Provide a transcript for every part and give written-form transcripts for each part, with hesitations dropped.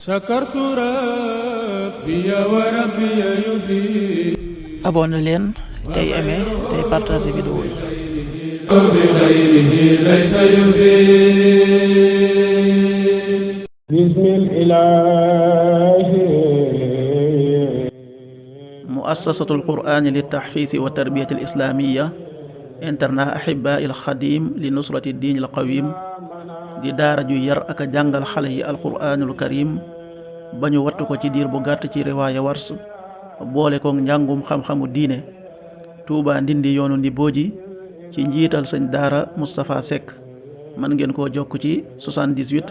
شكرت ربي وربي يفيد. abonné leen tey aimé tey partagé vidéo yi. بخيره ليس يفيد. بسم الإله. muassasatul qur'ani li tahfiisi wa tarbiyati al islamiya internat ahibaa il xadim li nusrati diin al qawim di daara ju yar ak a jàngal xale yi alquraanul karim ba ñu wattu ko ci diir bu gàtt ci riwaaya wars boole koog njàngum xam-xamu diine. Touba Ndindi yoonu Ndibooji ci njiital sëñ daara Moustapha Seck. mën ngeen koo jokk ci 78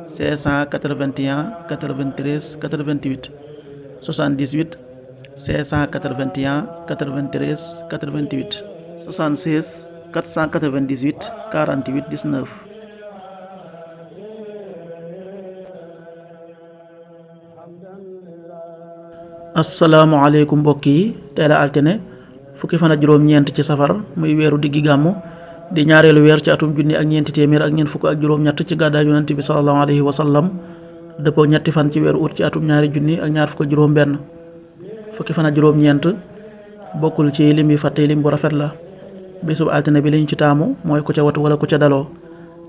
581 93 88 78 581 93 88 76 498 48 19. asalaamaaleykum mbokk yi, tey la altine fukki fan ak juróom-ñeent ci safar muy weeru diggi gàmmu di ñaareelu weer ci atum junni ak ñeenti téeméer ak ñeent fukk ak juróom-ñett ci gàddaay yonent bi sallallahu alayhi wa sallam dëppoo ñetti fan ci weeru ut ci atum ñaari junni ak ñaar fukk ak juróom-benn. fukki fan ak juróom-ñeent bokkul ci lim bi fàtte lim bu rafet la. bésub altine bi liñ ci taamu mooy ku ca watu wala ku ca daloo.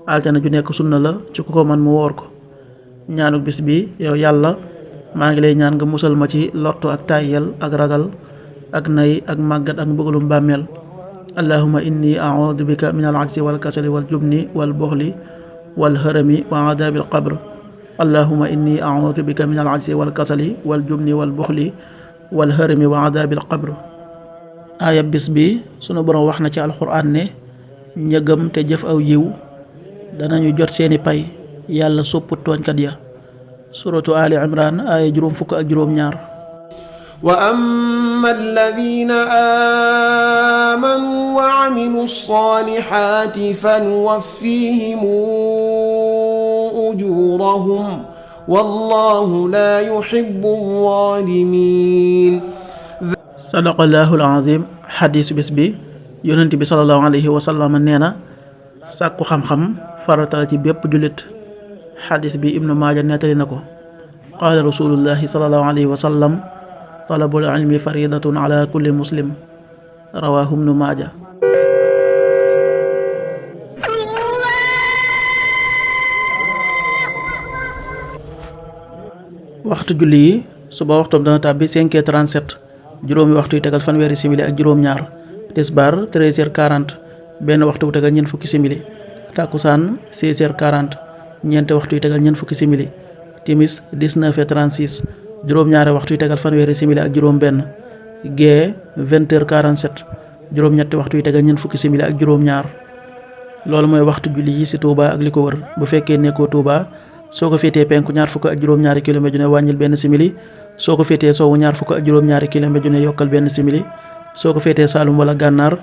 altine ju nekk sunna la ci ku ko man mu woor ko. ñaanu bis bi yow yàlla maa ngi lay ñaan nga musal ma ci lottu ak tàyyel ak ragal ak nay ak màggat ak mbugalum bàmmeel. allahumma inni a'udhu bika min al-'ajzi wal kasali wal jubni wal bukhli wal harami wa adabil qabr. allahumma inni a'udhu bika min al-'ajzi wal kasali wal jubni wal bukhli wal harami wa adabil qabr. aaya bis bi sunu borom wax na ci alxuraan ne ña gëm te jëf aw yiw danañu jot seeni pay, yàlla sopput tooñkat ya. suratu ali imran aaya juróom fukk ak juróom ñaar. wa amma alladhina amanu wa 'amilu ssalihati fanuwaffihim ujurahum wallahu la yuhibbu adh-dhalimin. sadaqallahul azim. xadiisu bis bi yonent bi sallallahu alayhi wa sallam nee na sàkku xam-xam farata la ci bépp jullit. xadiis bi ibnu maaja nettali na ko. qaala rasulullahi sallallahu alayhi wa sallam talabul ilmi faridatun ala kulli muslim. rawaahu ibnu maaja. waxtu julli yi suba waxtoom dana tàbbi 5h37 juróomi waxtu yu tegal fanweeri simili ak juróom-ñaar. tisbaar 13h40 benn waxtu bu tegal ñeent fukki simili. takkusaan 16h40 ñeenti waxtu yu tegal ñeent fukki simili. timis 19h36 juróom-ñaari waxtu yu tegal fanweeri simili ak juróom-benn. gee 20h47 juróom-ñetti waxtu yu tegal ñeent fukki simili ak juróom-ñaar. loolu mooy waxtu julli yi ci Touba ak li ko wër. bu fekkee nekkoo Touba soo ko féetee penku ñaar fukk ak juróom-ñaari kilomètre ju ne wàññil benn simili. soo ko féetee sowwu ñaar fukk ak juróom-ñaari kilomètre ju ne yokkal benn simili. soo ko féetee Saalum wala Gànnaar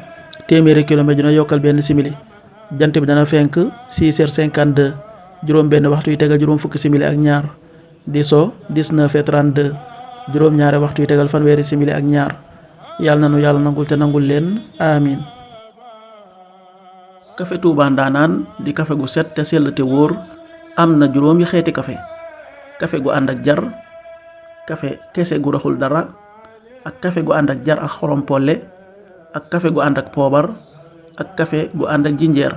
téeméeri kilomètre ju ne yokkal benn simili. jant bi dana fenk 6h52 juróom benn waxtu yu tegal juróom fukki simili ak ñaar. di so 19h32 juróom ñaari waxtu yu tegal fanweeri simili ak ñaar. yàlla na nu yàlla nangul te nangul leen amin. kafe Touba Ndanaan di kafe gu set te sell te wóor. am na juróomi xeeti kafe. kafe gu ànd ak jar, kafe kese gu raxul dara, ak kafe gu ànd ak jar ak xorom polle, ak kafe gu ànd ak poobar, ak kafe gu ànd ak jinjeer.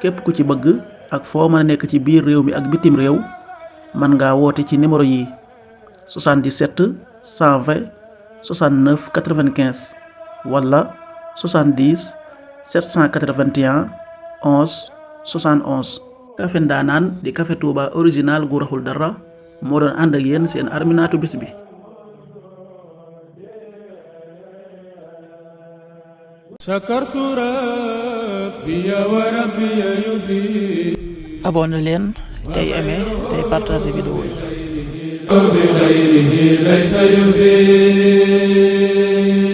képp ku ci bëgg ak foo mën a nekk ci biir réew mi ak bitim réew mën ngaa woote ci numéro yi 77 120 69 95 wala 70 781 11 71. kafe Ndaanaan di kafe Touba original gu raxul dara moo doon ànd ak yéen seen arminaatu bis bi. شكرت ربي وربي يفيد. abonné leen tey aimé tey partagé vidéo yi. بخيره ليس يفيد.